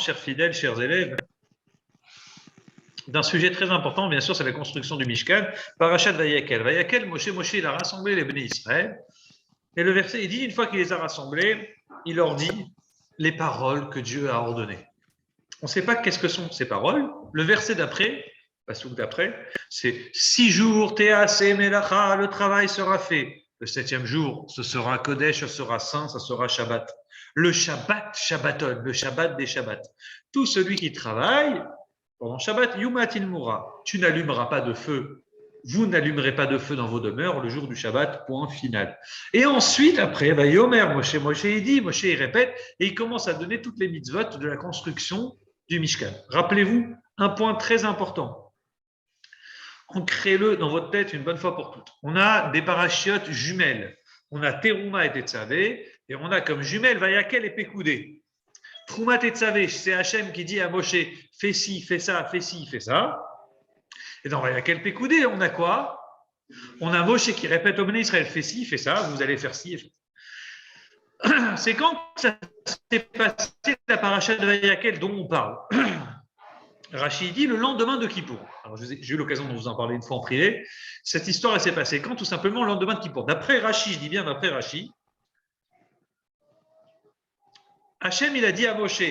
chers fidèles, chers élèves, d'un sujet très important, bien sûr, c'est la construction du Mishkan. Parashat Vayakel. Vayakel, Moshe, il a rassemblé les bénis Israël. Et le verset, il dit, une fois qu'il les a rassemblés, il leur dit les paroles que Dieu a ordonnées. On ne sait pas qu'est-ce que sont ces paroles. Le verset d'après, passouk d'après, c'est 6 jours, Théasé Melacha, le travail sera fait. Le 7e jour, ce sera Kodesh, ce sera Saint, ce sera Shabbat. Le Shabbat, Shabbaton, le Shabbat des Shabbats. Tout celui qui travaille pendant Shabbat, Yumatin Moura, tu n'allumeras pas de feu. Vous n'allumerez pas de feu dans vos demeures le jour du Shabbat, point final. Et ensuite, après, Yomer, Moshe, il dit, Moshe, il répète, et il commence à donner toutes les mitzvot de la construction du Mishkan. Rappelez-vous, un point très important. Ancrez-le dans votre tête une bonne fois pour toutes. On a des parachiotes jumelles. On a Teruma et Tetzavé, et on a comme jumelles Vayakel et Pekoudé. Trouma Tetzavé, c'est Hachem qui dit à Moshe, fais ci, fais ça, fais ci, fais ça. Et dans Vayakel Pekoudé, on a quoi? On a Moshe qui répète au Béné Israël, fais ci, fais ça, vous allez faire ci. C'est quand ça s'est passé la paracha de Vayakel dont on parle. Rachid dit le lendemain de Kippour. Alors, j'ai eu l'occasion de vous en parler une fois en privé. Cette histoire, elle s'est passée quand? Tout simplement le lendemain de Kippour. D'après Rachid, je dis bien d'après Rachid, Hachem, il a dit à Moshe,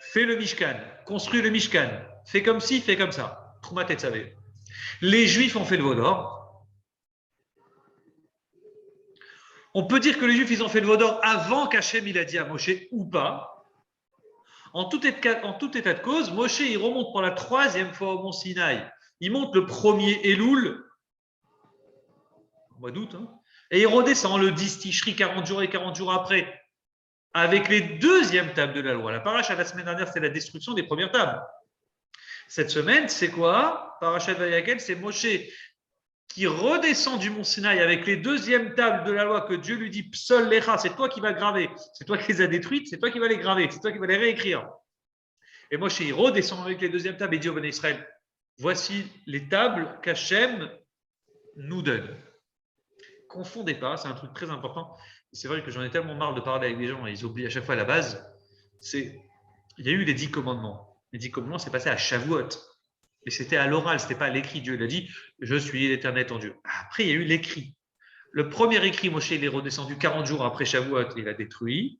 fais le Mishkan, construis le Mishkan, fais comme ci, fais comme ça. Trouma Tetzavé. Les Juifs ont fait le veau d'or. On peut dire que les Juifs, ils ont fait le veau d'or avant qu'Hachem, il a dit à Moshe ou pas. En tout état de cause, Moshe, il remonte pour la 3e fois au mont Sinaï. Il monte le 1er Elul, au mois d'août, et il redescend le 10 Tishri 40 jours et 40 jours après, avec les 2e tables de la loi. La paracha la semaine dernière, c'est la destruction des premières tables. Cette semaine, c'est quoi? Parashat Vayakel, c'est Moshe qui redescend du mont Sinaï avec les 2e tables de la loi que Dieu lui dit Psol Lecha, c'est toi qui vas graver, c'est toi qui les as détruites, c'est toi qui vas les graver, c'est toi qui vas les réécrire. Et Moshe, il redescend avec les 2e tables et dit au Béné Israël, voici les tables qu'Hachem nous donne. Confondez pas, c'est un truc très important. C'est vrai que j'en ai tellement marre de parler avec des gens et ils oublient à chaque fois la base. Il y a eu les 10 commandements. Les 10 commandements, c'est passé à Shavuot. Et c'était à l'oral, ce n'était pas à l'écrit. Dieu il a dit « Je suis l'Éternel ton Dieu ». Après, il y a eu l'écrit. Le premier écrit, Moshe, il est redescendu 40 jours après Shavuot, il a détruit.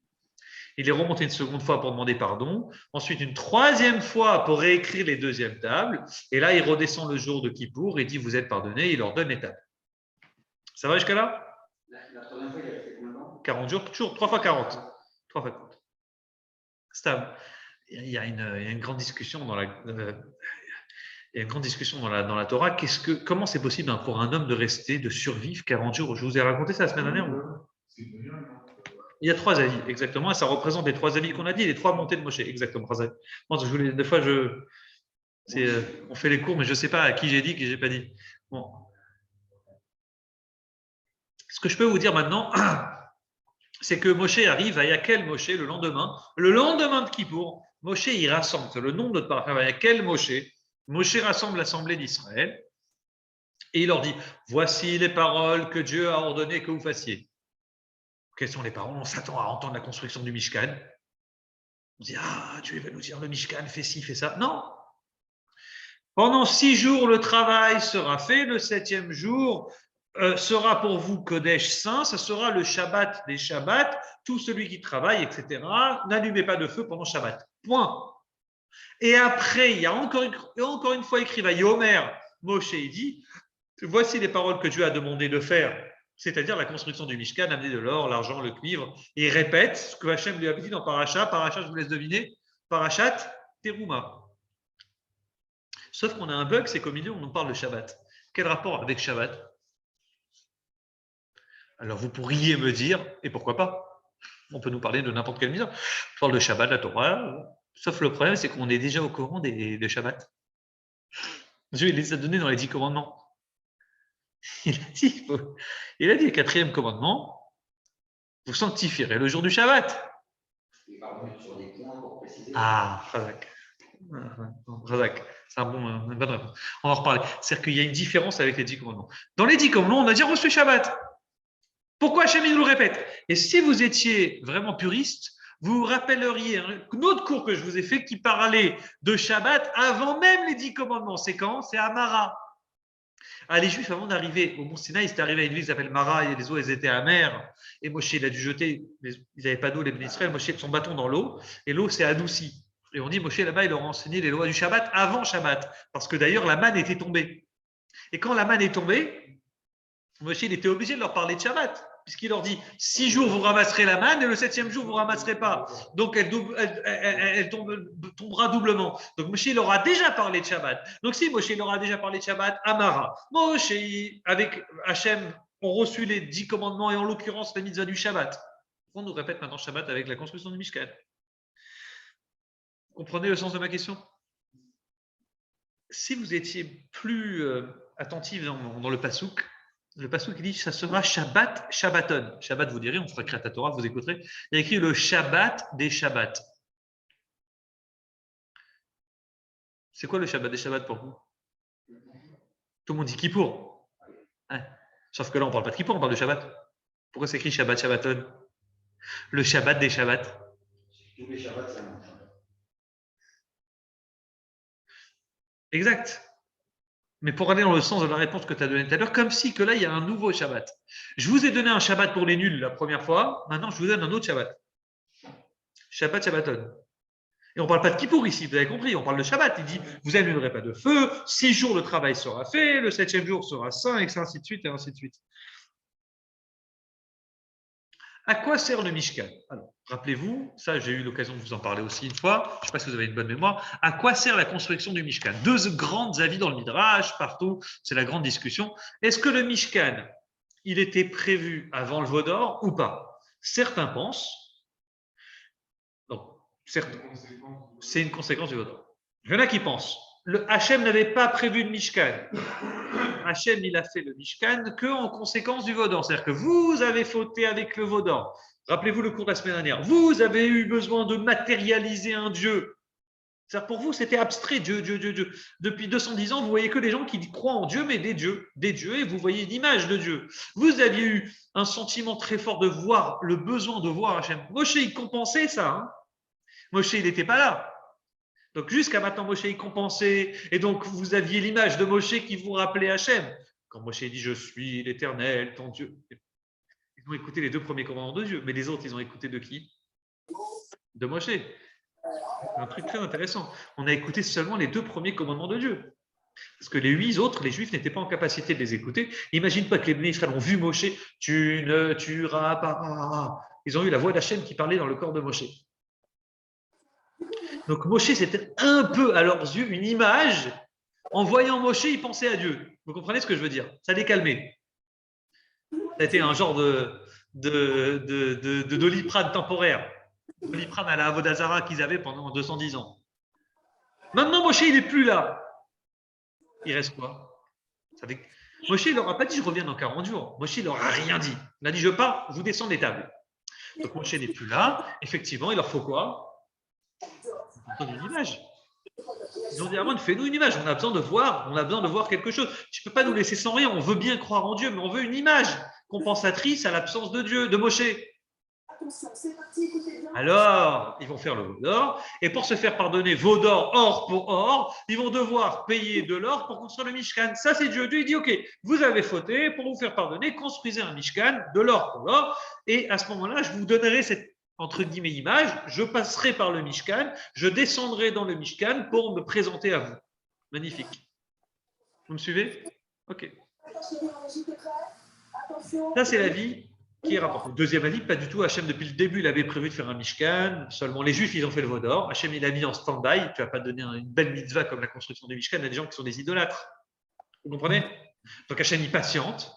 Il est remonté une seconde fois pour demander pardon. Ensuite, une 3e fois pour réécrire les 2e tables. Et là, il redescend le jour de Kippour et dit « Vous êtes pardonnés ». Il leur donne les tables. Ça va jusqu'à là? La première fois, il a fait combien de temps? 40 jours, toujours 3 fois 40. 3 fois 40. Stable. Il y a une grande discussion dans la... Il y a une grande discussion dans la Torah. Comment c'est possible pour un homme de rester, de survivre 40 jours? Je vous ai raconté ça la semaine dernière. Il y a 3 avis, exactement. Et ça représente les 3 avis qu'on a dit, les 3 montées de Moshe. Exactement. Moi, des fois, on fait les cours, mais je ne sais pas à qui j'ai dit, qui je n'ai pas dit. Bon. Ce que je peux vous dire maintenant, c'est que Moshe arrive à Yakel Moshe le lendemain de Kippour. Moshe, il rassemble, c'est le nom de notre paragraphe, Yakel Moshe. Moshe rassemble l'assemblée d'Israël et il leur dit voici les paroles que Dieu a ordonné que vous fassiez. Quelles sont les paroles? On s'attend à entendre la construction du Mishkan. On dit Dieu va nous dire le Mishkan, fais ci, fais ça. Non. Pendant 6 jours, le travail sera fait. Le 7e jour sera pour vous Kodesh Saint. Ce sera le Shabbat des Shabbats. Tout celui qui travaille, etc. N'allumez pas de feu pendant Shabbat. Point. Et après, il y a encore une fois écrit Yomer, Moshe, il dit voici les paroles que Dieu a demandé de faire, c'est-à-dire la construction du Mishkan, amener de l'or, l'argent, le cuivre. Et il répète ce que Hachem lui a dit dans Parashat. Parashat, je vous laisse deviner. Parashat Teruma. Sauf qu'on a un bug, c'est qu'au milieu, on nous parle de Shabbat. Quel rapport avec Shabbat? Alors, vous pourriez me dire, et pourquoi pas? On peut nous parler de n'importe quelle misère. On parle de Shabbat, la Torah. Sauf le problème, c'est qu'on est déjà au courant des Shabbat. Dieu, il les a donnés dans les 10 commandements. Il a dit, le 4e commandement, vous sanctifierez le jour du Shabbat. Il va revenir sur des points pour préciser. Razak, c'est une bonne réponse. On va en reparler. C'est-à-dire qu'il y a une différence avec les 10 commandements. Dans les 10 commandements, on a dit reçu Shabbat. Pourquoi Hachem nous le répète? Et si vous étiez vraiment puriste, Vous vous rappelleriez un autre cours que je vous ai fait qui parlait de Shabbat avant même les 10 commandements. C'est quand? C'est à Mara. Ah, les Juifs, avant d'arriver au Mont Sinaï, ils étaient arrivés à une ville qui s'appelle Mara, et les eaux elles étaient amères. Et Moshe, il a dû jeter, ils n'avaient pas d'eau, les bénis Israël, Moshe, son bâton dans l'eau, et l'eau s'est adoucie. Et on dit, Moshe, là-bas, il leur a enseigné les lois du Shabbat avant Shabbat, parce que d'ailleurs, la manne était tombée. Et quand la manne est tombée, Moshe, il était obligé de leur parler de Shabbat, puisqu'il leur dit 6 jours vous ramasserez la manne et le 7e jour vous ramasserez pas. Donc elle tombera doublement. Donc Moshe il leur a déjà parlé de Shabbat. Donc si Moshe leur a déjà parlé de Shabbat, Amara. Moshe avec Hachem ont reçu les 10 commandements et en l'occurrence la mitzvah du Shabbat. On nous répète maintenant Shabbat avec la construction du Mishkan. Comprenez le sens de ma question? Si vous étiez plus attentif dans le pasouk qui dit ça sera Shabbat, Shabbaton. Shabbat, vous direz, on fera Kriyat Torah, vous écouterez. Il y a écrit le Shabbat des Shabbats. C'est quoi le Shabbat des Shabbats pour vous? Tout le monde dit Kippour. Hein? Sauf que là, on ne parle pas de Kippour, on parle de Shabbat. Pourquoi c'est écrit Shabbat, Shabbaton? Le Shabbat des Shabbats. Tous les Shabbats, c'est un Shabbat. Exact. Mais pour aller dans le sens de la réponse que tu as donnée tout à l'heure, comme si que là, il y a un nouveau Shabbat. Je vous ai donné un Shabbat pour les nuls la première fois, maintenant je vous donne un autre Shabbat. Shabbat, Shabbaton. Et on ne parle pas de Kippour ici, vous avez compris, on parle de Shabbat. Il dit, vous n'allumerez pas de feu, 6 jours le travail sera fait, le 7e jour sera saint, et ainsi de suite, et ainsi de suite. À quoi sert le Mishkan? Alors, rappelez-vous, ça j'ai eu l'occasion de vous en parler aussi une fois, je ne sais pas si vous avez une bonne mémoire, à quoi sert la construction du Mishkan? Deux grands avis dans le Midrash, partout, c'est la grande discussion. Est-ce que le Mishkan, il était prévu avant le Vaudor ou pas? Certains pensent, donc, c'est une conséquence du Vaudor. Il y en a qui pensent, le Hachem n'avait pas prévu le Mishkan. Hachem, il a fait le Mishkan qu'en conséquence du Vaudor. C'est-à-dire que vous avez fauté avec le Vaudor. Rappelez-vous le cours de la semaine dernière. Vous avez eu besoin de matérialiser un Dieu. C'est-à-dire pour vous, c'était abstrait, Dieu, Dieu, Dieu, Dieu. Depuis 210 ans, vous voyez que des gens qui croient en Dieu, mais des dieux, et vous voyez une image de Dieu. Vous aviez eu un sentiment très fort de voir, le besoin de voir Hachem. Moshe, il compensait ça. Hein. Moshe, il n'était pas là. Donc jusqu'à maintenant, Moshe il compensait, et donc vous aviez l'image de Moshe qui vous rappelait Hachem. Quand Moshe dit « Je suis l'Éternel, ton Dieu », ils ont écouté les 2 premiers commandements de Dieu, mais les autres, ils ont écouté de qui? De Moshe. Un truc très intéressant. On a écouté seulement les 2 premiers commandements de Dieu. Parce que les 8 autres, les Juifs n'étaient pas en capacité de les écouter. Imagine pas que les bénis Israël ont vu Moshe « Tu ne tueras pas ». Ils ont eu la voix d'Hachem qui parlait dans le corps de Moshe. Donc Moshe, c'était un peu à leurs yeux une image. En voyant Moshe, ils pensaient à Dieu. Vous comprenez ce que je veux dire? Ça les calmait. Ça a été un genre de doliprane temporaire. Doliprane à la Avodazara qu'ils avaient pendant 210 ans. Maintenant, Moshe, il n'est plus là. Il reste quoi? Moshe, il leur a pas dit « Je reviens dans 40 jours ». Moshe, il leur a rien dit. Il a dit « Je pars, je vous descends des tables ». Donc Moshe n'est plus là. Effectivement, il leur faut quoi? Une image. Ils ont dit Aaron, fais-nous une image. On a besoin de voir quelque chose. Tu ne peux pas nous laisser sans rien. On veut bien croire en Dieu, mais on veut une image compensatrice à l'absence de Dieu, de Moshe. Alors, ils vont faire le Vaudor, et pour se faire pardonner Vaudor, or pour or, ils vont devoir payer de l'or pour construire le Mishkan. Ça, c'est Dieu. Dieu, il dit, ok, vous avez fauté, pour vous faire pardonner, construisez un Mishkan, de l'or pour l'or, et à ce moment-là, je vous donnerai cette, entre guillemets, image, je passerai par le Mishkan, je descendrai dans le Mishkan pour me présenter à vous. Magnifique. Vous me suivez? Ok. Ça, c'est la vie qui est rapporté. Deuxième avis, pas du tout. Hachem, depuis le début, il avait prévu de faire un Mishkan. Seulement, les Juifs, ils ont fait le Vaudor. Hachem, il a mis en stand-by. Tu ne vas pas donner une belle mitzvah comme la construction du Mishkan à des gens qui sont des idolâtres. Vous comprenez? Donc, Hachem, il patiente.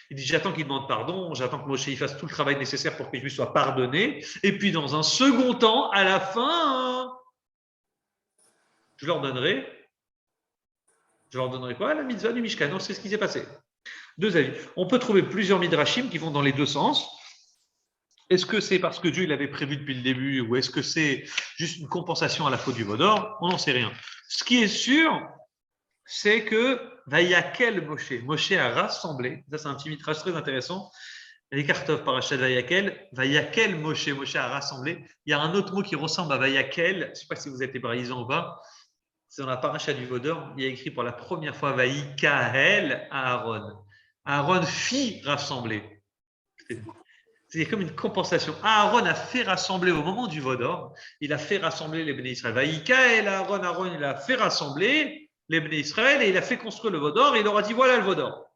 Il dit, j'attends qu'il demande pardon. J'attends que Moshe fasse tout le travail nécessaire pour que les Juifs soient pardonnés. Et puis, dans un second temps, à la fin, je leur donnerai quoi? La mitzvah du Mishkan. Donc, c'est ce qui s'est passé. Deux avis. On peut trouver plusieurs midrashim qui vont dans les deux sens. Est-ce que c'est parce que Dieu l'avait prévu depuis le début ou est-ce que c'est juste une compensation à la faute du Vaudor? On n'en sait rien. Ce qui est sûr, c'est que Vayakel Moshe. Moshe a rassemblé, ça c'est un petit midrash très intéressant, Les Kartov, Parashat Vayakel, Vayakel, Moshe a rassemblé. Il y a un autre mot qui ressemble à Vayakel, je ne sais pas si vous êtes hébraïsant ou pas, c'est dans la Parashat du Vaudor, il y a écrit pour la première fois Vaïkael à Aaron. Aaron fit rassembler. C'est comme une compensation. Aaron a fait rassembler au moment du Vaudor, il a fait rassembler les Béné Israël. Vaïkael à Aaron, il a fait rassembler les Béné Israël et il a fait construire le Vaudor et il leur a dit voilà le Vaudor.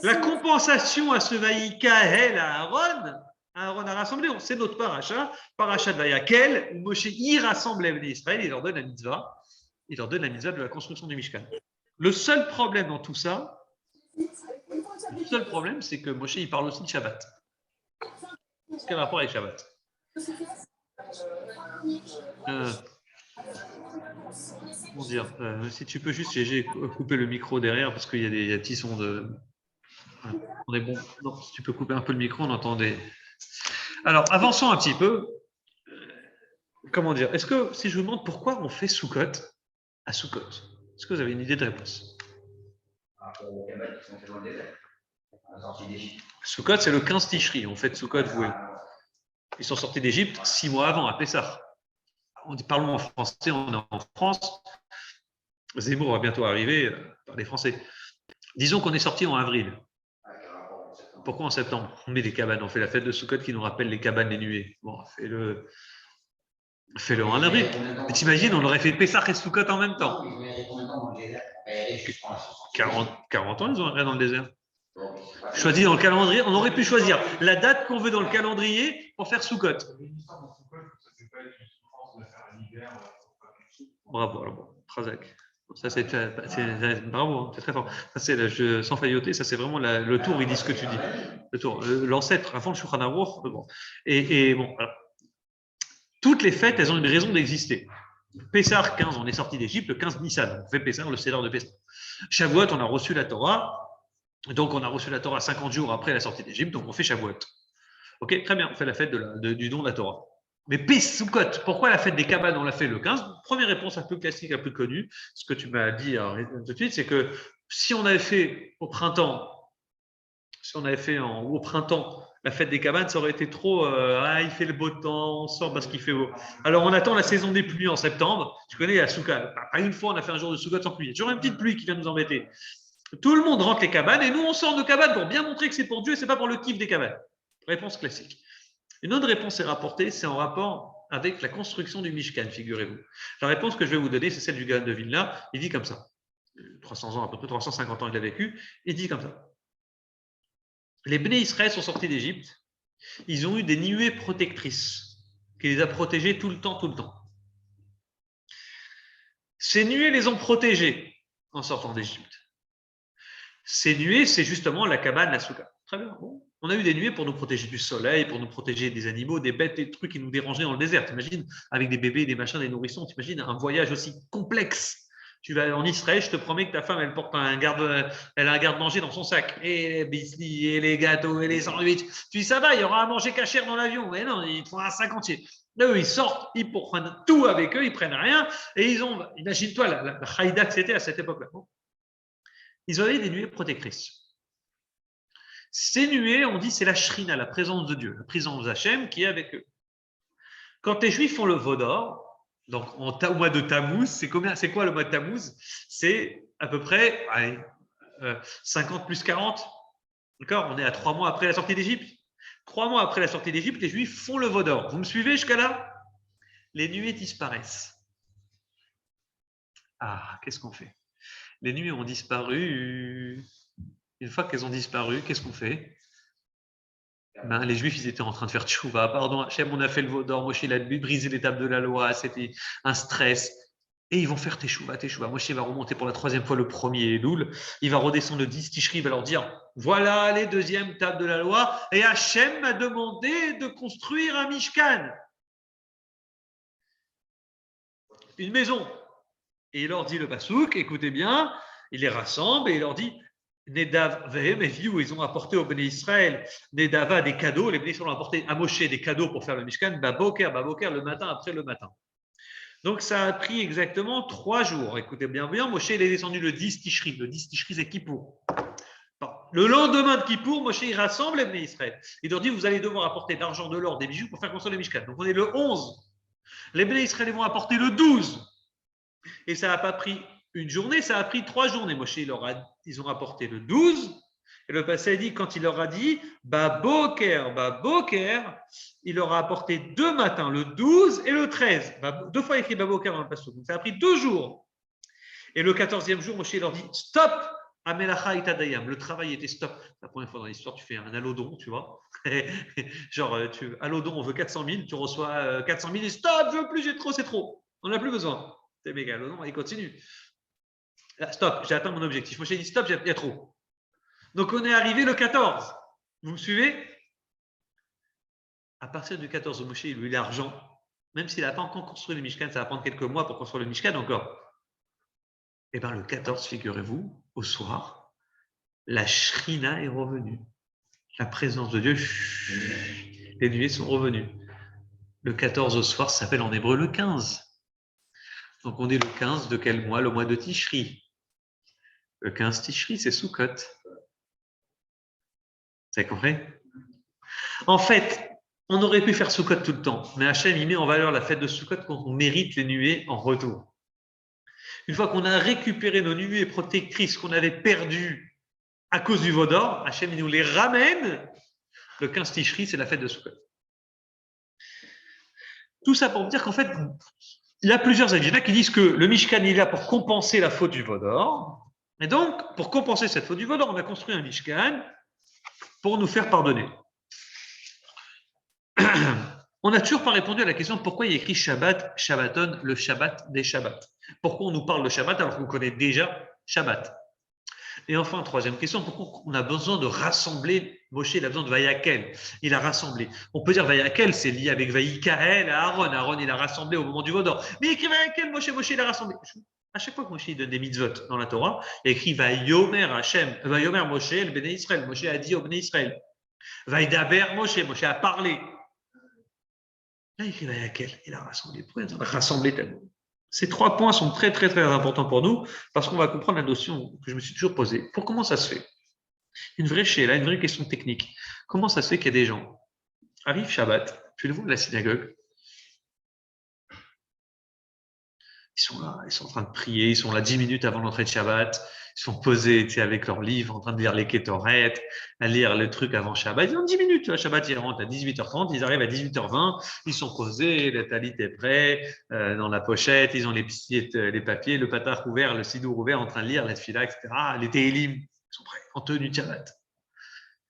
La compensation à ce Vaïkael à Aaron a rassemblé, c'est notre parachat de Vayakel, où Moshe y rassemble les Israël, il leur donne la mitzvah, de la construction du Mishkan. Le seul problème dans tout ça, c'est que Moshe il parle aussi de Shabbat. Quel rapport avec Shabbat? Comment dire, si tu peux juste, j'ai coupé le micro derrière parce qu'il y a des petits sons de. On est bon. Non, si tu peux couper un peu le micro, on entend des. Alors, avançons un petit peu. Comment dire? Est-ce que, si je vous demande pourquoi on fait Sukkot à Sukkot, est-ce que vous avez une idée de réponse? Sukkot, c'est le 15 Tishri. On fait Sukkot, oui. Ils sont sortis d'Égypte 6 mois avant, à Pessah. Parlons en français, on est en France. Zemmour va bientôt arriver par les Français. Disons qu'on est sorti en avril. Pourquoi en septembre? On met des cabanes, on fait la fête de Sukkot qui nous rappelle les cabanes des nuées. Bon, fais-le en avril. Mais t'imagines, on aurait fait Pessah et Sukkot en même temps. 40 ans, ils ont rien dans le désert. Choisi dans le calendrier, on aurait pu choisir la date qu'on veut dans le calendrier pour faire Sukkot. Bravo, Trazak. Ça, c'est bravo, c'est très fort. Ça, c'est sans failloter, ça, c'est vraiment le tour, il dit ce que tu dis. Le tour, l'ancêtre, avant le Shulchan Aruch. Bon. Et bon, alors, toutes les fêtes, elles ont une raison d'exister. Pessah 15, on est sorti d'Égypte, le 15 Nissan, on fait Pessah, le Seder de Pessah. Shavuot, on a reçu la Torah, donc on a reçu la Torah 50 jours après la sortie d'Égypte, donc on fait Shavuot. Ok, très bien, on fait la fête du don de la Torah. Mais Sukkot, pourquoi la fête des cabanes, on l'a fait le 15? Première réponse un peu classique, un peu connue, ce que tu m'as dit tout de suite, c'est que si on avait fait au printemps, au printemps la fête des cabanes, ça aurait été trop il fait le beau temps, on sort parce qu'il fait beau. Alors on attend la saison des pluies en septembre. Tu connais la Sukkot. Pas une fois on a fait un jour de Sukkot sans pluie. Il y a toujours une petite pluie qui vient nous embêter. Tout le monde rentre les cabanes et nous on sort de cabanes pour bien montrer que c'est pour Dieu et c'est pas pour le kiff des cabanes. Réponse classique. Une autre réponse est rapportée, c'est en rapport avec la construction du Mishkan, figurez-vous. La réponse que je vais vous donner, c'est celle du Gaon de Vilna. Il dit comme ça. 300 ans, à peu près 350 ans, il a vécu. Il dit comme ça. Les Béné Israël sont sortis d'Égypte. Ils ont eu des nuées protectrices qui les a protégés tout le temps. Ces nuées les ont protégés en sortant d'Égypte. Ces nuées, c'est justement la cabane, la souka. Très bien. Bon. On a eu des nuées pour nous protéger du soleil, pour nous protéger des animaux, des bêtes, des trucs qui nous dérangeaient dans le désert. T'imagines, avec des bébés, des machins, des nourrissons, t'imagines un voyage aussi complexe. Tu vas en Israël, je te promets que ta femme, elle porte elle a un garde-manger dans son sac. Et les biscuits, et les gâteaux, et les sandwichs. Tu dis, ça va, il y aura à manger cachère dans l'avion. Mais non, il faut un sac entier. Là, eux, ils sortent, ils prennent tout avec eux, ils prennent rien. Et ils ont, imagine-toi, la haïda que c'était à cette époque-là. Ils avaient des nuées protectrices. Ces nuées, on dit, c'est la shrina, la présence de Dieu, la présence d'Hachem qui est avec eux. Quand les Juifs font le Vaudor, donc au mois de Tammuz, c'est quoi le mois de Tammuz? C'est à peu près 50 plus 40. D'accord? On est à 3 mois après la sortie d'Égypte. 3 mois après la sortie d'Égypte, les Juifs font le Vaudor. Vous me suivez jusqu'à là? Les nuées disparaissent. Ah, qu'est-ce qu'on fait? Les nuées ont disparu. Une fois qu'elles ont disparu, qu'est-ce qu'on fait? Les Juifs, ils étaient en train de faire tchouva. Pardon, Hachem, on a fait le Vaudor. Moshe, il a brisé l'étape de la loi. C'était un stress. Et ils vont faire tchouva. Moshe va remonter pour la 3e fois le 1er Elul. Il va redescendre le 10 Tishri. Il va leur dire, voilà les 2e tables de la loi. Et Hachem m'a demandé de construire un Mishkan. Une maison. Et il leur dit le pasouk, écoutez bien, il les rassemble et il leur dit, Nedav, ils ont apporté au Béné Israël, Nedava des cadeaux, les Béné Israël ont apporté à Moshe des cadeaux pour faire le Mishkan, Baboker, le matin après le matin. Donc ça a pris exactement 3 jours. Écoutez bien, Moshe il est descendu le 10 Tishri. Le 10 Tishri, c'est Kippour. Bon. Le lendemain de Kippour, Moshe il rassemble les Bnei Israël. Il leur dit, vous allez devoir apporter de l'argent, de l'or, des bijoux pour faire construire le Mishkan. Donc on est le 11. Les Bnei Israël vont apporter le 12. Et ça n'a pas pris une journée, ça a pris 3 journées. Moshe, ils ont apporté le 12. Et le passage dit, quand il leur a dit, Baboker, il leur a apporté 2 matins, le 12 et le 13. 2 fois écrit Baboker dans le passage. Donc ça a pris 2 jours. Et le 14e jour, Moshe leur dit, stop, Amelacha itadayam. Le travail était stop. La première fois dans l'histoire, tu fais un allodon, tu vois. Genre, allodon, on veut 400 000, tu reçois 400 000 et stop, je veux plus, j'ai trop, c'est trop. On n'a plus besoin. C'est méga, allodon, il continue. Là, stop, j'ai atteint mon objectif. Moshe dit, stop, il y a trop. Donc, on est arrivé le 14. Vous me suivez? À partir du 14, Moshe, il a eu l'argent. Même s'il n'a pas encore construit le Mishkan, ça va prendre quelques mois pour construire le Mishkan encore. Et bien, le 14, figurez-vous, au soir, la Shrina est revenue. La présence de Dieu, les nuées sont revenues. Le 14 au soir, ça s'appelle en hébreu le 15. Donc, on est le 15 de quel mois? Le mois de Tishri. Le 15 Tishri, c'est Sukkot. Vous avez compris? En fait, on aurait pu faire Sukkot tout le temps, mais Hachem, il met en valeur la fête de Sukkot quand on mérite les nuées en retour. Une fois qu'on a récupéré nos nuées protectrices qu'on avait perdues à cause du veau d'or, Hachem, il nous les ramène. Le 15 Tishri, c'est la fête de Sukkot. Tout ça pour dire qu'en fait, il y a plusieurs avis. Il y en a qui disent que le Mishkan, il est là pour compenser la faute du veau d'or. Et donc, pour compenser cette faute du veau d'or, on a construit un Mishkan pour nous faire pardonner. On n'a toujours pas répondu à la question pourquoi il y a écrit Shabbat, Shabbaton, le Shabbat des Shabbats. Pourquoi on nous parle de Shabbat alors qu'on connaît déjà Shabbat? Et enfin, troisième question, pourquoi on a besoin de rassembler Moshe, il a besoin de Vayakel, il a rassemblé. On peut dire Vayakel, c'est lié avec Vaïkael à Aaron. Aaron, il a rassemblé au moment du veau d'or. Mais il écrit Vayakel, Moshe, il a rassemblé. À chaque fois que Moshe donne des mitzvot dans la Torah, il écrit Vayomer Hashem, Vayomer Moshe, le Béné Israël. Moshe a dit au Béné Israël. Vaïdaber Moshe, Moshe a parlé. Là, il écrit Vayakel, il a rassemblé. Pourquoi il a rassemblé tellement? Ces 3 points sont très, très, très importants pour nous parce qu'on va comprendre la notion que je me suis toujours posée. Pour comment ça se fait? Une vraie chéla, une vraie question technique. Comment ça se fait qu'il y a des gens arrivent Shabbat, tu les vois à la synagogue, ils sont là, ils sont en train de prier, ils sont là 10 minutes avant l'entrée de Shabbat, ils sont posés avec leurs livres, en train de lire les Kétoret, à lire le truc avant Shabbat. Ils ont 10 minutes, tu vois, Shabbat, ils rentrent à 18h30, ils arrivent à 18h20, ils sont posés, le talit est prêt, dans la pochette, ils ont les papiers, le patach ouvert, le sidour ouvert, en train de lire, la tfila, etc. Les télim, ils sont prêts, en tenue de Shabbat.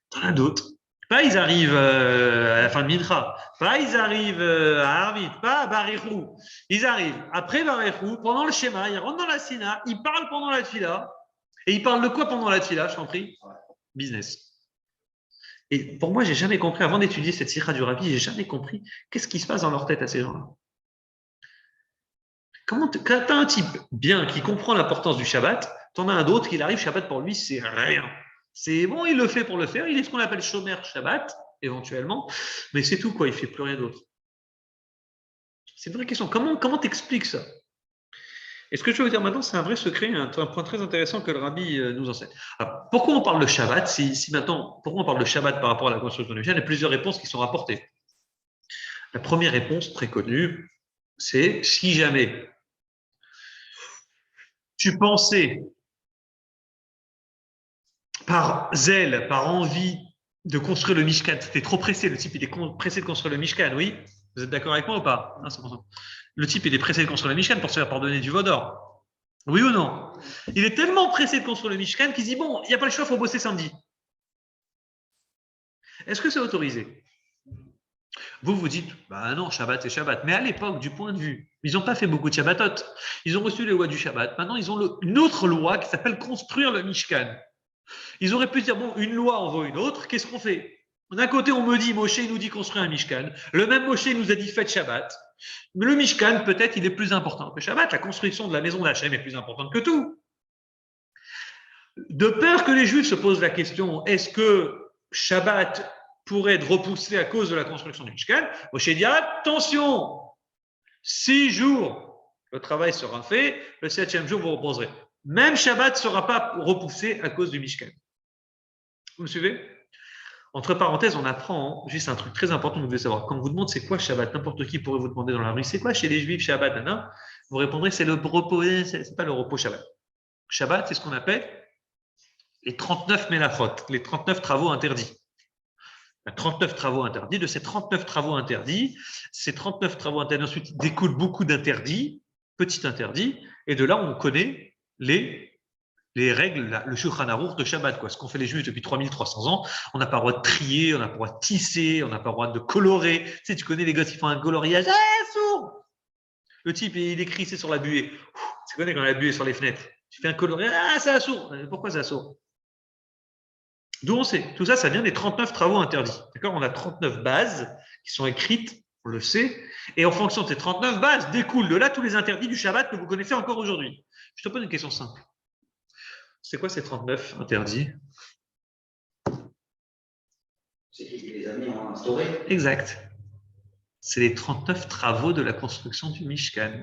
T'en as d'autres. Pas ils arrivent à la fin de Mincha, pas ils arrivent à Arvit, pas à Barichou. Ils arrivent après Barichou, pendant le schéma, ils rentrent dans la Sina, ils parlent pendant la Tfila. Et ils parlent de quoi pendant la Tfila, je t'en prie? Business. Et pour moi, j'ai jamais compris, avant d'étudier cette Sikha du Rabbi, j'ai jamais compris qu'est-ce qui se passe dans leur tête à ces gens-là. Quand tu as un type bien qui comprend l'importance du Shabbat, tu en as un autre qui arrive, Shabbat pour lui, c'est rien. C'est bon, il le fait pour le faire. Il est ce qu'on appelle Shomer Shabbat, éventuellement, mais c'est tout, quoi. Il ne fait plus rien d'autre. C'est une vraie question. Comment t'expliques ça? Et ce que je veux vous dire maintenant, c'est un vrai secret, un point très intéressant que le Rabbi nous enseigne. Alors, pourquoi on parle de Shabbat maintenant, pourquoi on parle de Shabbat par rapport à la construction du Mishkan? Il y a plusieurs réponses qui sont rapportées. La première réponse, très connue, c'est si jamais tu pensais par zèle, par envie de construire le Mishkan. C'était trop pressé. Le type, il est pressé de construire le Mishkan, oui? Vous êtes d'accord avec moi ou pas? Non, c'est bon. Le type, il est pressé de construire le Mishkan pour se faire pardonner du veau d'or. Oui ou non? Il est tellement pressé de construire le Mishkan qu'il dit, bon, il n'y a pas le choix, il faut bosser samedi. Est-ce que c'est autorisé? Vous vous dites, bah non, Shabbat c'est Shabbat. Mais à l'époque, du point de vue, ils n'ont pas fait beaucoup de Shabbatot. Ils ont reçu les lois du Shabbat. Maintenant, ils ont une autre loi qui s'appelle construire le Mishkan. Ils auraient pu dire, bon, une loi envoie une autre, qu'est-ce qu'on fait? D'un côté, on me dit, Moshe nous dit construire un Mishkan. Le même Moshe nous a dit faites Shabbat. Mais le Mishkan, peut-être, il est plus important que Shabbat. La construction de la maison d'Hachem est plus importante que tout. De peur que les Juifs se posent la question, est-ce que Shabbat pourrait être repoussé à cause de la construction du Mishkan? Moshe dit, attention, 6 jours, le travail sera fait, le 7e jour, vous reposerez. Même Shabbat ne sera pas repoussé à cause du Mishkan. Vous me suivez? Entre parenthèses, on apprend juste un truc très important que vous devez savoir. Quand on vous demande c'est quoi Shabbat, n'importe qui pourrait vous demander dans la rue, c'est quoi chez les Juifs Shabbat, nana? Vous répondrez c'est le repos, c'est pas le repos Shabbat. Shabbat, c'est ce qu'on appelle les 39 mélachot, les 39 travaux interdits. Il y a 39 travaux interdits. De ces 39 travaux interdits, ensuite découlent beaucoup d'interdits, petits interdits, et de là, on connaît les règles, le Shulchan Aruch de Shabbat, quoi. Ce qu'ont fait les Juifs depuis 3300 ans. On n'a pas le droit de trier, on n'a pas le droit de tisser, on n'a pas le droit de colorer. Tu sais, tu connais les gosses, ils font un coloriage. Sourd. Le type, il écrit, c'est sur la buée. Tu connais quand la buée est sur les fenêtres. Tu fais un coloriage, c'est sourd. Pourquoi c'est sourd? D'où on sait. Tout ça, ça vient des 39 travaux interdits. D'accord? On a 39 bases qui sont écrites, on le sait. Et en fonction de ces 39 bases, découlent de là tous les interdits du Shabbat que vous connaissez encore aujourd'hui. Je te pose une question simple. C'est quoi ces 39 interdits? C'est qui les amis ont instauré? Exact. C'est les 39 travaux de la construction du Mishkan.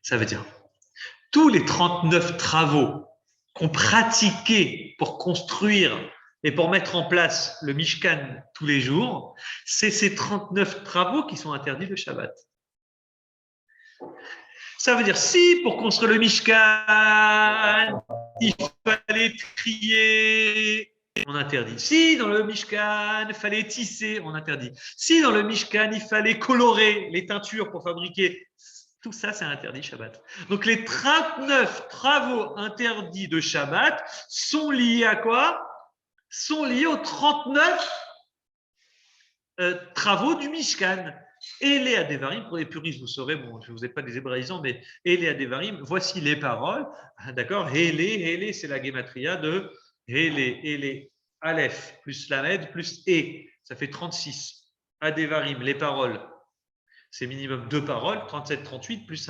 Ça veut dire, tous les 39 travaux qu'on pratiquait pour construire et pour mettre en place le Mishkan tous les jours, c'est ces 39 travaux qui sont interdits le Shabbat. Ça veut dire, si pour construire le Mishkan, il fallait trier, on interdit. Si dans le Mishkan, il fallait tisser, on interdit. Si dans le Mishkan, il fallait colorer les teintures pour fabriquer, tout ça, c'est interdit Shabbat. Donc les 39 travaux interdits de Shabbat sont liés à quoi? Sont liés aux 39 travaux du Mishkan. Et les Adevarim, pour les puristes, vous saurez, bon, vous n'êtes pas des hébraïsants, mais et les Adevarim, voici les paroles, d'accord? Hele, c'est la gématria de Hele, Aleph, plus Lamed, plus E, ça fait 36. Adevarim, les paroles, c'est minimum 2 paroles, 37, 38, plus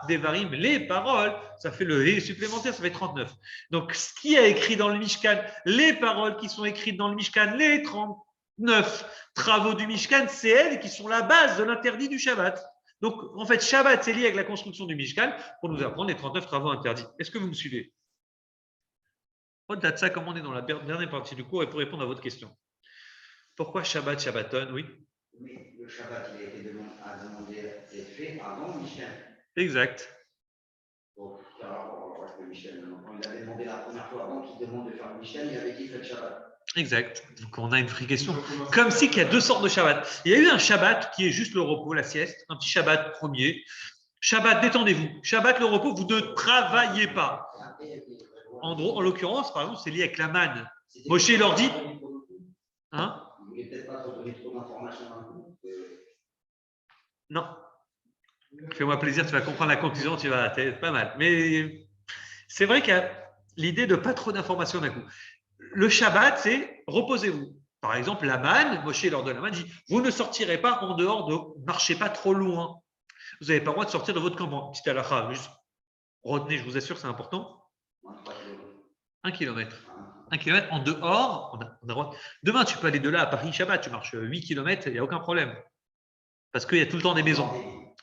Devarim, les paroles, ça fait le He supplémentaire, ça fait 39. Donc, ce qui est écrit dans le Mishkan, les paroles qui sont écrites dans le Mishkan, les 39 travaux du Mishkan, c'est elles qui sont la base de l'interdit du Shabbat. Donc, en fait, Shabbat, c'est lié avec la construction du Mishkan pour nous apprendre les 39 travaux interdits. Est-ce que vous me suivez? Au-delà de ça, comme on est dans la dernière partie du cours, et pour répondre à votre question, pourquoi Shabbat, Shabbaton? Oui. Mais le Shabbat, il a été demandé d'être fait avant Mishkan. Exact. Donc, alors, le Mishkan, quand il avait demandé la première fois avant qu'il demande de faire le Mishkan, il avait dit fait le Shabbat. Exact. Donc, on a une vraie question. Comme si qu'il y a 2 sortes de Shabbat. Il y a eu un Shabbat qui est juste le repos, la sieste, un petit Shabbat premier. Shabbat, détendez-vous. Shabbat, le repos, vous ne travaillez pas. En l'occurrence, par exemple, c'est lié avec la manne. Moshe leur dit. Hein? Vous ne voulez peut-être pas trop donner trop d'informations d'un coup. Non. Fais-moi plaisir, tu vas comprendre la conclusion, tu vas. Pas mal. Mais c'est vrai qu'il y a l'idée de pas trop d'informations d'un coup. Le Shabbat, c'est reposez-vous. Par exemple, la manne, Moshe lors de la manne dit vous ne sortirez pas en dehors de, marchez pas trop loin. Vous n'avez pas le droit de sortir de votre camp. Petite halakha, juste retenez, je vous assure, c'est important. 1 kilomètre. 1 kilomètre en dehors. Demain, tu peux aller de là à Paris Shabbat, tu marches 8 kilomètres, il n'y a aucun problème. Parce qu'il y a tout le temps des maisons.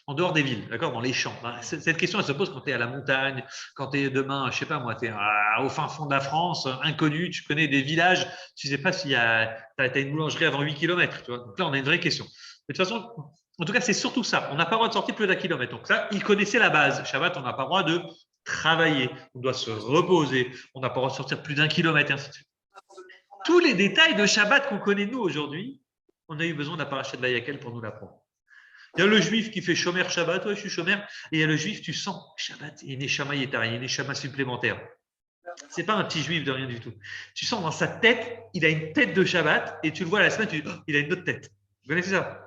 En dehors des villes, d'accord, dans les champs. Cette question, elle se pose quand tu es à la montagne, quand tu es demain, je sais pas moi, tu es au fin fond de la France, inconnu, tu connais des villages, tu sais pas s'il y a, tu as une boulangerie avant 8 km. Tu vois. Donc là, on a une vraie question. Mais de toute façon, en tout cas, c'est surtout ça. On n'a pas le droit de sortir plus d'1 kilomètre. Donc ça, ils connaissaient la base. Shabbat, on n'a pas le droit de travailler. On doit se reposer. On n'a pas le droit de sortir plus d'1 kilomètre, et ainsi de suite. Tous les détails de Shabbat qu'on connaît nous aujourd'hui, on a eu besoin de la paracha de Vayakel pour nous l'apprendre. Il y a le juif qui fait Shomer Shabbat, ouais, je suis Shomer, et il y a le juif, tu sens Shabbat, il y a une Neshama Yetara, il y a une Neshama supplémentaire. C'est pas un petit juif de rien du tout. Tu sens dans sa tête, il a une tête de Shabbat, et tu le vois la semaine, tu dis, oh, il a une autre tête. Vous connaissez ça?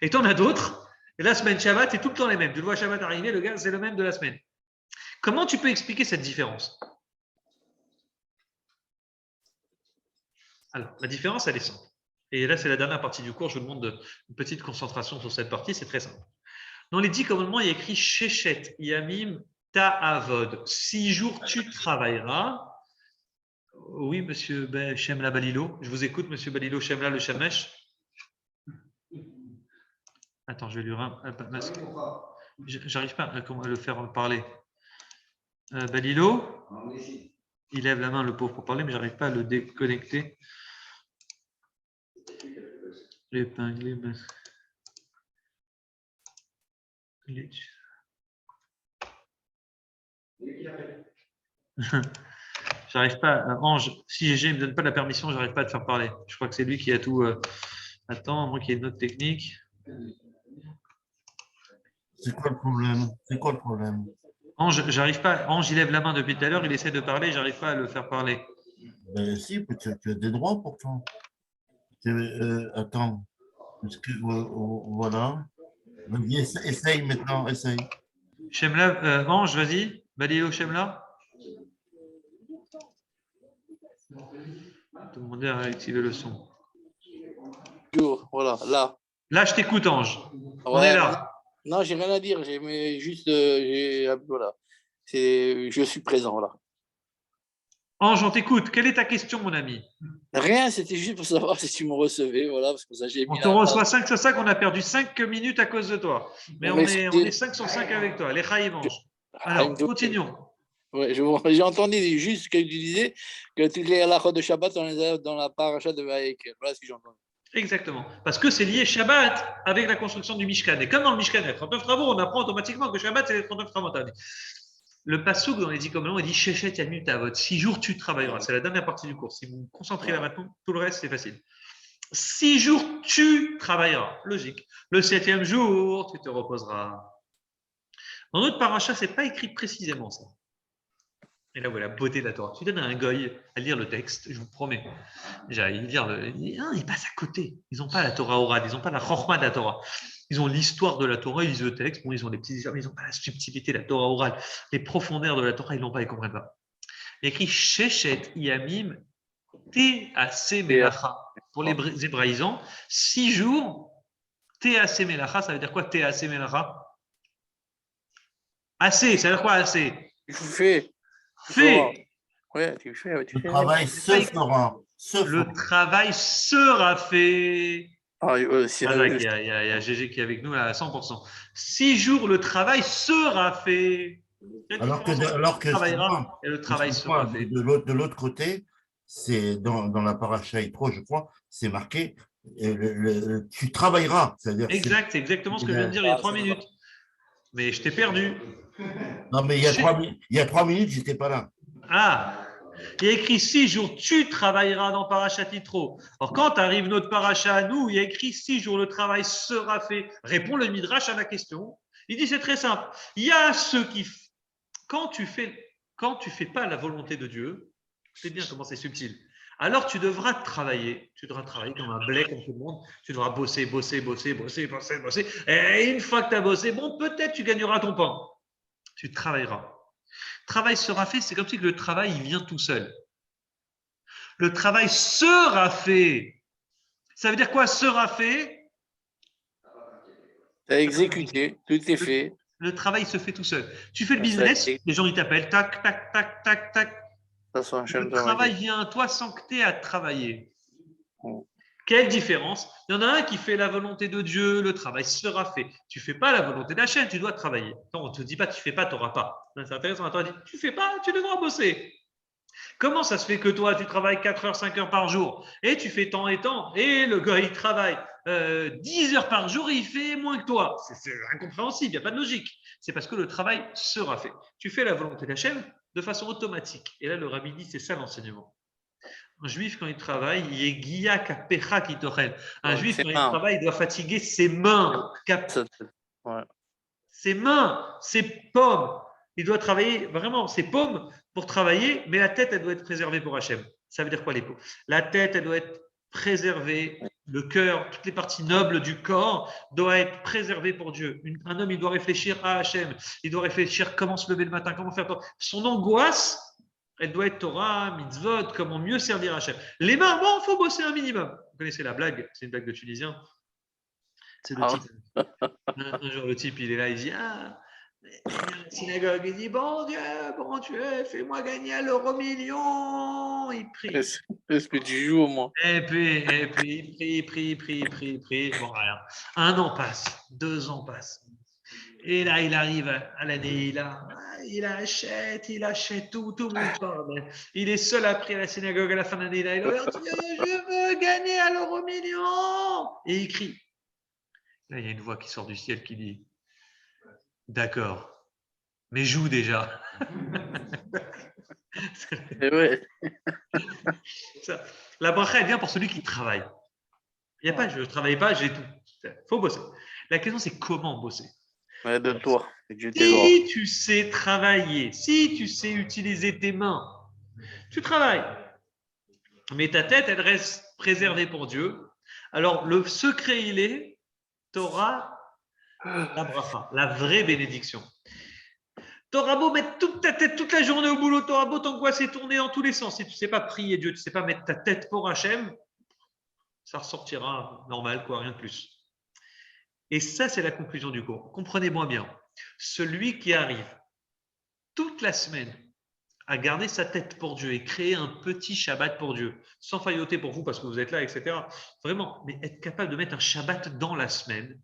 Et tu en as d'autres, et la semaine Shabbat, c'est tout le temps les mêmes. Tu le vois Shabbat arriver, le gars, c'est le même de la semaine. Comment tu peux expliquer cette différence? Alors, la différence, elle est simple. Et là, c'est la dernière partie du cours. Je vous demande une petite concentration sur cette partie. C'est très simple. Dans les 10 commandements, il y a écrit Shechet Yamim Ta'avod. 6 jours, tu travailleras. Oui, monsieur Shemla Balilo. Je vous écoute, monsieur Balilo Shemla le Shamesh. Attends, je vais lui masque. J'arrive pas à le faire parler. Balilo. Il lève la main, le pauvre, pour parler, mais j'arrive pas à le déconnecter. L'épingle, J'arrive pas, Ange, si GG ne me donne pas la permission, j'arrive pas à te faire parler. Je crois que c'est lui qui a tout. Attends, moi qui ai une autre technique. C'est quoi le problème? C'est quoi le problème? Ange, j'arrive pas. Ange, il lève la main depuis tout à l'heure, il essaie de parler, j'arrive pas à le faire parler. Ben, si, tu as des droits pourtant. Attends. Voilà. Vas-y, essaye maintenant, essaye. Shemla, Ange, vas-y. Balilo Shemla. Demander à réactiver le son. Voilà, là. Là, je t'écoute, Ange. On Ouais, est là. Non, j'ai rien à dire. Mais juste, voilà. Je suis présent là. Ange, on t'écoute. Quelle est ta question, mon ami? Rien, c'était juste pour savoir si tu me recevais. Voilà, parce que ça, j'ai mis On te reçoit 5 sur 5, on a perdu 5 minutes à cause de toi. Mais on est 5 sur 5 avec toi. Les Chaïm, Ange. Alors, continuons. Ouais, j'ai entendu juste que tu disais que toutes les halachot de Shabbat, on les a dans la paracha de Vaïkel. Voilà ce que j'ai entendu. Exactement. Parce que c'est lié Shabbat avec la construction du Mishkan. Et comme dans le Mishkan, il y a 39 travaux, on apprend automatiquement que Shabbat, c'est les 39 travaux. Le passouk dans les 10 commandements, il dit Shechet Yamim Tavot. 6 jours, tu travailleras. C'est la dernière partie du cours. Si vous vous concentrez là maintenant, tout le reste, c'est facile. 6 jours, tu travailleras. Logique. Le 7e jour, tu te reposeras. Dans notre paracha, ce n'est pas écrit précisément ça. Et là, voilà, la beauté de la Torah. Tu donnes à un goy à lire le texte, je vous promets. Déjà, il passe à côté. Ils n'ont pas la Torah orale, ils n'ont pas la chorma de la Torah. Ils ont l'histoire de la Torah, ils lisent le texte, bon, ils ont les petits mais ils n'ont pas la subtilité de la Torah orale. Les profondeurs de la Torah, ils n'ont pas, ils ne comprennent pas. Il y a écrit Shechet Yamim Te'ase Melacha. Pour les hébraïsants, 6 jours, Te'ase Melacha, ça veut dire quoi Te'ase Melacha? Assez, ça veut dire quoi assez? Tu fais. Fait. Ouais, tu fais. Le travail se fera. Le travail sera fait. Ah, il y a GG qui est avec nous là, à 100%. 6 jours, le travail sera fait. Alors que et le travail sera fait. De l'autre côté, c'est dans la paracha Yitro, je crois, c'est marqué tu travailleras. Exact, c'est exactement ce que je viens de dire il y a 3 minutes. Mais je t'ai perdu. Non, mais il y a 3 minutes, j'étais pas là. Ah, il y a écrit 6 jours, tu travailleras dans Parashat Yitro. Alors, quand arrive notre paracha à nous, il y a écrit 6 jours, le travail sera fait. Répond le Midrash à la question. Il dit c'est très simple. Il y a ceux qui, quand tu fais pas la volonté de Dieu, c'est bien comment c'est subtil. Alors tu devras travailler. Tu devras travailler comme un blé, comme tout le monde. Tu devras bosser. Et une fois que tu as bossé, bon, peut-être tu gagneras ton pain. Tu travailleras. Travail sera fait, c'est comme si le travail, il vient tout seul. Le travail sera fait. Ça veut dire quoi, sera fait? Tu as exécuté, tout est fait. Le travail se fait tout seul. Tu fais le business, les gens, ils t'appellent, tac, tac, tac, tac, tac. Le travail vient à toi sans que tu aies à travailler. Quelle différence? Il y en a un qui fait la volonté de Dieu, le travail sera fait. Tu ne fais pas la volonté de la chaîne, tu dois travailler. Non, on ne te dit pas, tu ne fais pas, tu n'auras pas. C'est intéressant, on dit, tu ne fais pas, tu devras bosser. Comment ça se fait que toi, tu travailles 4 heures, 5 heures par jour et tu fais tant et tant et le gars, il travaille 10 heures par jour et il fait moins que toi? C'est incompréhensible, il n'y a pas de logique. C'est parce que le travail sera fait. Tu fais la volonté de la chaîne de façon automatique. Et là, le rabbi dit, c'est ça l'enseignement. Un juif, quand il travaille, il est guillac à pecha qui torel. Un juif, quand il travaille, il doit fatiguer ses mains. Ses mains, ses paumes. Il doit travailler vraiment ses paumes pour travailler, mais la tête, elle doit être préservée pour Hachem. Ça veut dire quoi les paumes? La tête, elle doit être préservée. Le cœur, toutes les parties nobles du corps doivent être préservées pour Dieu. Un homme, il doit réfléchir à Hachem. Il doit réfléchir comment se lever le matin, comment faire. Son angoisse, elle doit être Torah, mitzvot, comment mieux servir Hachem. Les mains, bon, il faut bosser un minimum. Vous connaissez la blague, c'est une blague de Tunisien. C'est le type. Un jour, le type, il est là, il dit la synagogue, il dit bon Dieu, fais-moi gagner à l'euro million. Il prie. Est-ce que tu joues au moins? Et puis, il prie. Bon, rien. 1 an passe, 2 ans passent. Et là, il arrive à l'année, il achète tout le monde parle. Il est seul après à la synagogue à la fin de l'année. Là, il leur dit je veux gagner à l'euro million. Et il crie. Là, il y a une voix qui sort du ciel qui dit d'accord, mais joue déjà. Et ouais. Ça, la bracha, elle vient pour celui qui travaille. Il n'y a pas je ne travaille pas, j'ai tout. Il faut bosser. La question, c'est comment bosser. Ouais, de toi. Et Dieu t'aidera. Si tu sais travailler, si tu sais utiliser tes mains, tu travailles. Mais ta tête, elle reste préservée pour Dieu. Alors, le secret, il est, tu auras la bracha, la vraie bénédiction. Tu auras beau mettre toute ta tête toute la journée au boulot, tu auras beau t'angoisser, tourner dans tous les sens. Si tu ne sais pas prier Dieu, tu ne sais pas mettre ta tête pour Hachem, ça ressortira normal, quoi, rien de plus. Et ça, c'est la conclusion du cours. Comprenez-moi bien. Celui qui arrive toute la semaine à garder sa tête pour Dieu et créer un petit Shabbat pour Dieu, sans failloter pour vous parce que vous êtes là, etc. Vraiment, mais être capable de mettre un Shabbat dans la semaine.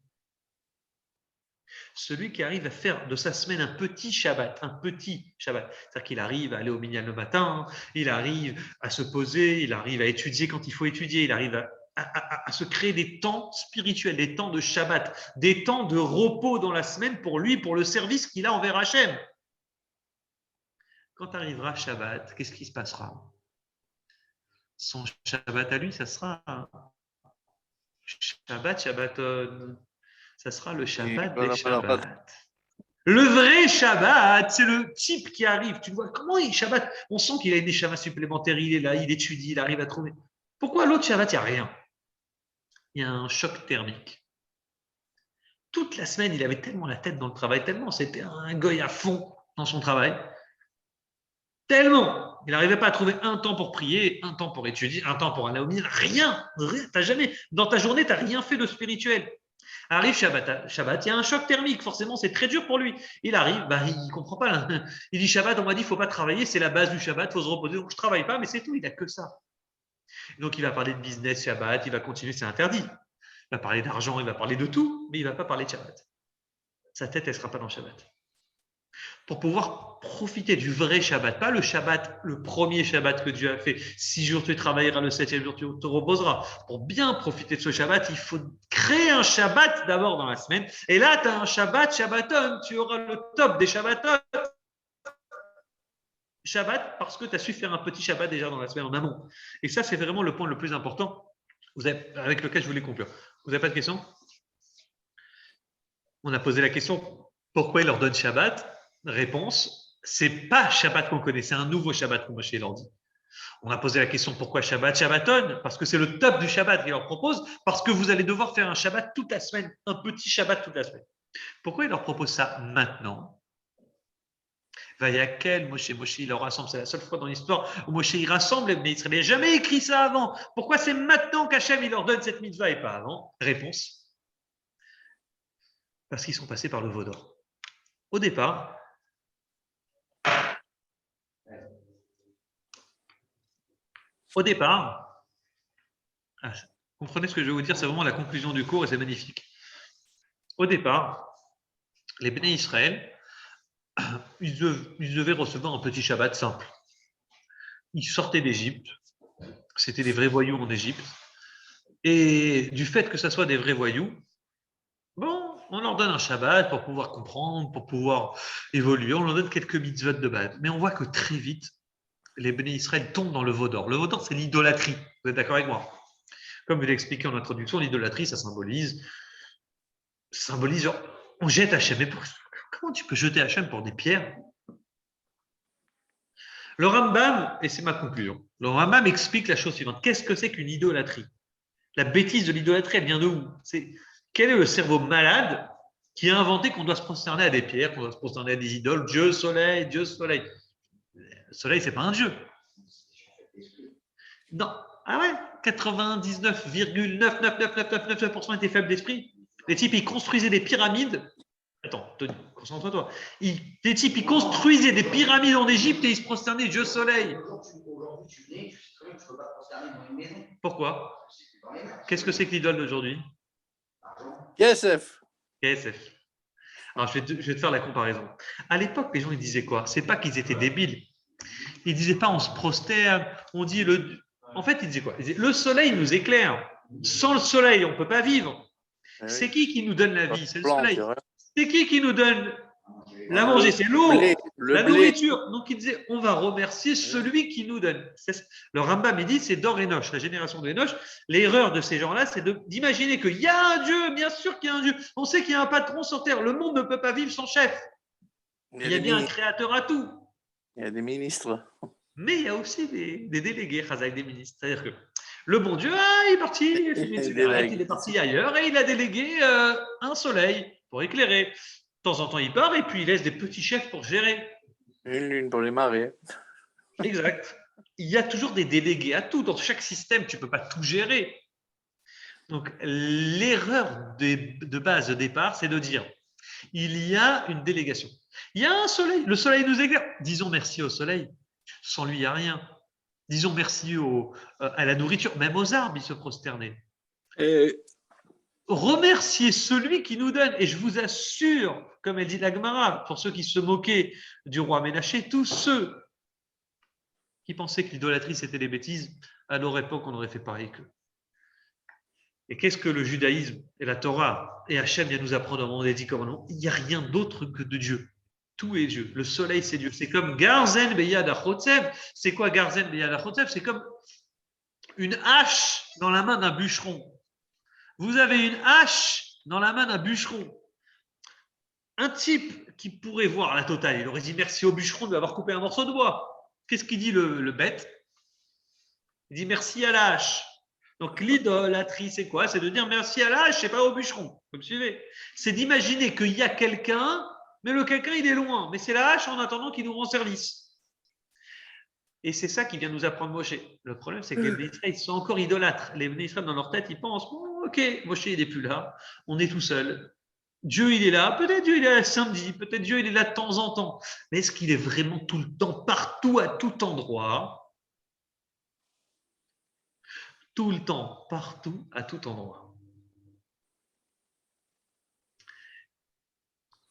Celui qui arrive à faire de sa semaine un petit Shabbat, c'est-à-dire qu'il arrive à aller au minyan le matin, il arrive à se poser, il arrive à étudier quand il faut étudier, il arrive à se créer des temps spirituels, des temps de Shabbat, des temps de repos dans la semaine pour lui, pour le service qu'il a envers Hachem. Quand arrivera Shabbat, qu'est-ce qui se passera? Son Shabbat à lui, ça sera Shabbaton. Ça sera le Shabbat des Shabbats. Le vrai Shabbat, c'est le type qui arrive. Tu vois, comment il Shabbat? On sent qu'il a une Neshama supplémentaire. Il est là, il étudie, il arrive à trouver. Pourquoi l'autre Shabbat, il n'y a rien? Il y a un choc thermique. Toute la semaine, il avait tellement la tête dans le travail, tellement c'était un goy à fond dans son travail. Tellement. Il n'arrivait pas à trouver un temps pour prier, un temps pour étudier, un temps pour aller au minyan. Rien. T'as jamais, dans ta journée, tu n'as rien fait de spirituel. Arrive Shabbat, il y a un choc thermique, forcément, c'est très dur pour lui. Il arrive, il ne comprend pas. Là. Il dit Shabbat, on m'a dit, il ne faut pas travailler, c'est la base du Shabbat, il faut se reposer. Donc, je ne travaille pas, mais c'est tout, il n'a que ça. Donc, il va parler de business Shabbat, il va continuer, c'est interdit. Il va parler d'argent, il va parler de tout, mais il ne va pas parler de Shabbat. Sa tête, elle ne sera pas dans Shabbat. Pour pouvoir profiter du vrai Shabbat, pas le Shabbat, le premier Shabbat que Dieu a fait. 6 jours tu travailleras, le 7e jour tu te reposeras. Pour bien profiter de ce Shabbat, il faut créer un Shabbat d'abord dans la semaine. Et là, tu as un Shabbaton, tu auras le top des Shabbaton. Shabbat, parce que tu as su faire un petit Shabbat déjà dans la semaine en amont. Et ça, c'est vraiment le point le plus important avec lequel je voulais conclure. Vous n'avez pas de questions? On a posé la question, pourquoi il leur donne Shabbat? Réponse, c'est pas Shabbat qu'on connaît, c'est un nouveau Shabbat que Moshe leur dit. On a posé la question pourquoi Shabbat? Shabbaton, parce que c'est le top du Shabbat qu'il leur propose, parce que vous allez devoir faire un Shabbat toute la semaine, un petit Shabbat toute la semaine. Pourquoi il leur propose ça maintenant? Vayakel, Moshe, il leur rassemble, c'est la seule fois dans l'histoire où Moshe il rassemble les Bnei Israël. Il n'a jamais écrit ça avant. Pourquoi c'est maintenant qu'Hachem il leur donne cette mitzvah et pas avant? Réponse, parce qu'ils sont passés par le veau d'or. Au départ, comprenez ce que je vais vous dire, c'est vraiment la conclusion du cours et c'est magnifique. Au départ, les Bnei Israël, ils devaient recevoir un petit Shabbat simple. Ils sortaient d'Égypte, c'était des vrais voyous en Égypte, et du fait que ce soit des vrais voyous, bon, on leur donne un Shabbat pour pouvoir comprendre, pour pouvoir évoluer, on leur donne quelques mitzvot de base. Mais on voit que très vite, les Bnei Israël tombent dans le veau d'or. Le veau d'or, c'est l'idolâtrie. Vous êtes d'accord avec moi? Comme je l'ai expliqué en introduction, l'idolâtrie, ça symbolise genre, on jette Hachem. Mais comment tu peux jeter Hachem pour des pierres? Le Rambam, et c'est ma conclusion, le Rambam explique la chose suivante. Qu'est-ce que c'est qu'une idolâtrie? La bêtise de l'idolâtrie, elle vient de où? Quel est le cerveau malade qui a inventé qu'on doit se prosterner à des pierres, qu'on doit se prosterner à des idoles? Dieu, soleil, Dieu, soleil. Le soleil, c'est pas un dieu. Non. Ah ouais, 99,99999% étaient faibles d'esprit. Les types, ils construisaient des pyramides. Attends, Tony, concentre-toi. Les types, ils construisaient des pyramides en Égypte et ils se prosternaient Dieu soleil. Aujourd'hui, tu nais, tu sais très bien que tu ne peux pas te prosterner dans une maison. Pourquoi? Qu'est-ce que c'est que l'idole d'aujourd'hui? KSF. KSF. Alors, je vais te faire la comparaison. À l'époque, les gens, ils disaient quoi? C'est pas qu'ils étaient débiles. Ils disaient pas on se prosterne, on dit le. En fait, ils disaient quoi? Ils disaient le soleil nous éclaire. Sans le soleil, on ne peut pas vivre. C'est qui nous donne la vie? C'est le soleil. C'est qui nous donne la manger? C'est l'eau, la nourriture. Donc, il disait on va remercier celui qui nous donne. Le Rambam, il dit c'est d'or et noche, la génération de Enoch. L'erreur de ces gens-là, c'est d'imaginer qu'il y a un Dieu, bien sûr qu'il y a un Dieu. On sait qu'il y a un patron sur terre. Le monde ne peut pas vivre sans chef. Il y a bien un créateur à tout. Il y a des ministres. Mais il y a aussi des délégués, des ministres. C'est-à-dire que le bon Dieu, il est parti, il est parti ailleurs et il a délégué un soleil pour éclairer. De temps en temps, il part et puis il laisse des petits chefs pour gérer. Une lune pour les marées. Exact. Il y a toujours des délégués à tout. Dans chaque système, tu ne peux pas tout gérer. Donc, l'erreur de base, de départ, c'est de dire il y a une délégation. Il y a un soleil. Le soleil nous éclaire. Disons merci au soleil. Sans lui, il n'y a rien. Disons merci à la nourriture. Même aux arbres, ils se prosternaient. Remerciez celui qui nous donne. Et je vous assure, comme elle dit la Gemara, pour ceux qui se moquaient du roi Ménaché, tous ceux qui pensaient que l'idolâtrie, c'était des bêtises, à leur époque, on aurait fait pareil qu'eux. Et qu'est-ce que le judaïsme et la Torah et Hachem vient nous apprendre dans le monde des 10 commandements? Il n'y a rien d'autre que de Dieu. Tout est Dieu. Le soleil, c'est Dieu. C'est comme Garzen Beyad Achotzev. C'est quoi Garzen Beyad Achotzev? C'est comme une hache dans la main d'un bûcheron. Vous avez une hache dans la main d'un bûcheron. Un type qui pourrait voir la totale, il aurait dit merci au bûcheron de lui avoir coupé un morceau de bois. Qu'est-ce qu'il dit le bête? Il dit merci à la hache. Donc l'idolâtrie, c'est quoi? C'est de dire merci à la hache, c'est pas au bûcheron. Vous me suivez? C'est d'imaginer qu'il y a quelqu'un, mais le quelqu'un, il est loin. Mais c'est la hache en attendant qu'il nous rend service. Et c'est ça qui vient nous apprendre Moshe. Le problème, c'est que les Bnei Israël, ils sont encore idolâtres. Les Bnei Israël, dans leur tête, ils pensent ok, Moshe, il n'est plus là. On est tout seul. Dieu, il est là. Peut-être Dieu, il est là samedi. Peut-être Dieu, il est là de temps en temps. Mais est-ce qu'il est vraiment tout le temps, partout, à tout endroit? Tout le temps, partout, à tout endroit.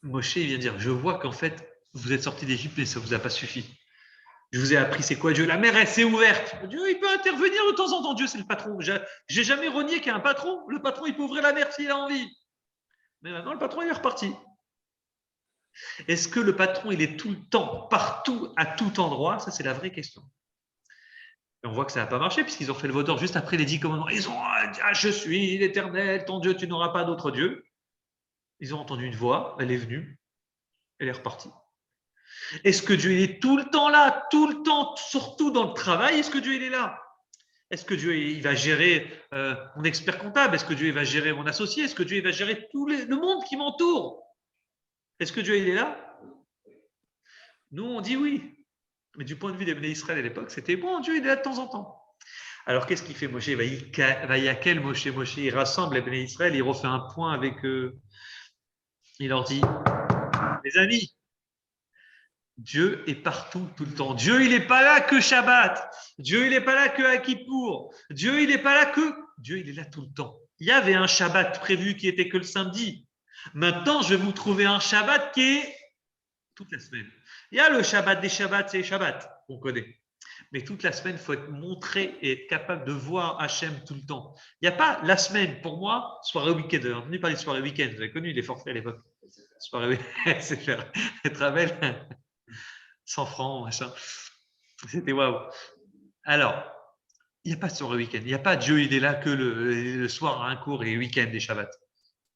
Moshe vient dire, je vois qu'en fait, vous êtes sortis d'Égypte, mais ça ne vous a pas suffi. Je vous ai appris c'est quoi Dieu. La mer, elle s'est ouverte. Dieu, il peut intervenir de temps en temps. Dieu, c'est le patron. J'ai jamais renié qu'il y a un patron. Le patron, il peut ouvrir la mer s'il a envie. Mais maintenant, le patron, il est reparti. Est-ce que le patron, il est tout le temps, partout, à tout endroit? Ça, c'est la vraie question. Et on voit que ça n'a pas marché puisqu'ils ont fait le veau d'or juste après les 10 commandements. Ils ont dit je suis l'Éternel, ton Dieu, tu n'auras pas d'autre Dieu. Ils ont entendu une voix, elle est venue, elle est repartie. Est-ce que Dieu il est tout le temps là, tout le temps, surtout dans le travail? Est-ce que Dieu il est là? Est-ce que Dieu il va gérer mon expert comptable? Est-ce que Dieu il va gérer mon associé? Est-ce que Dieu il va gérer le monde qui m'entoure? Est-ce que Dieu il est là? Nous on dit oui. Mais du point de vue des Bnei Israël à l'époque, c'était bon, Dieu il est là de temps en temps. Alors qu'est-ce qu'il fait Moshe? Vayakel Moshe, il rassemble les Bnei Israël, il refait un point avec eux. Il leur dit, les amis, Dieu est partout, tout le temps. Dieu, il n'est pas là que Shabbat. Dieu, il n'est pas là que à Kippour. Dieu, il n'est pas là que... Dieu, il est là tout le temps. Il y avait un Shabbat prévu qui était que le samedi. Maintenant, je vais vous trouver un Shabbat qui est toute la semaine. Il y a le Shabbat des Shabbats, c'est Shabbat, on connaît. Mais toute la semaine, il faut être montré et être capable de voir Hachem tout le temps. Il n'y a pas la semaine, pour moi, soirée week-end. J'ai entendu parler de soirée week-end. Vous avez connu les forfaits à l'époque. Soirée week-end, c'est faire. Tu te rappelles 100 francs, machin. C'était waouh. Alors, il n'y a pas de soirée week-end. Il n'y a pas Dieu, il est là que le soir à un cours et le week-end des Shabbats.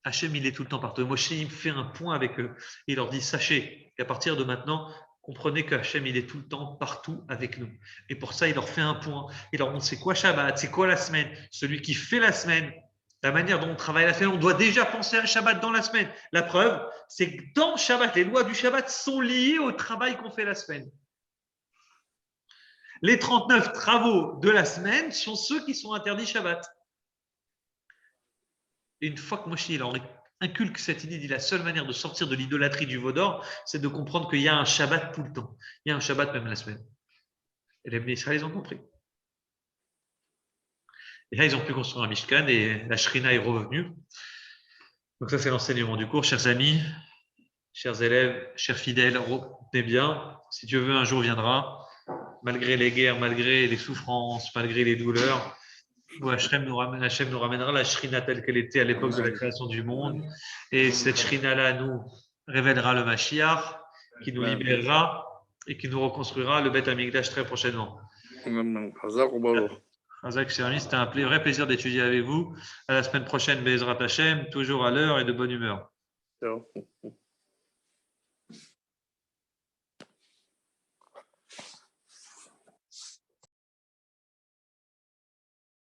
Hachem, il est tout le temps partout. Moshe, il fait un point avec eux. Il leur dit, sachez qu'à partir de maintenant, comprenez que Hachem, il est tout le temps partout avec nous. Et pour ça, il leur fait un point. Il leur montre c'est quoi Shabbat, c'est quoi la semaine. Celui qui fait la semaine, la manière dont on travaille la semaine, on doit déjà penser à Shabbat dans la semaine. La preuve, c'est que dans Shabbat, les lois du Shabbat sont liées au travail qu'on fait la semaine. Les 39 travaux de la semaine sont ceux qui sont interdits Shabbat. Et une fois que Moshe il inculque cette idée, il dit la seule manière de sortir de l'idolâtrie du veau d'or, c'est de comprendre qu'il y a un Shabbat tout le temps. Il y a un Shabbat même la semaine. Et les Bnei Israël, ils ont compris. Et là, ils ont pu construire un Mishkan et la Shrina est revenue. Donc ça, c'est l'enseignement du cours, chers amis. chers élèves, chers fidèles, retenez bien, si Dieu veut, un jour viendra, malgré les guerres, malgré les souffrances, malgré les douleurs, où Hachem nous ramènera la Shrina telle qu'elle était à l'époque de la création du monde. Et cette Shrina-là nous révélera le Mashiach, qui nous libérera et qui nous reconstruira le Beth Amikdash très prochainement. Razak, chers amis, c'était un vrai plaisir d'étudier avec vous. À la semaine prochaine, Bezrat Hashem, toujours à l'heure et de bonne humeur. Ciao.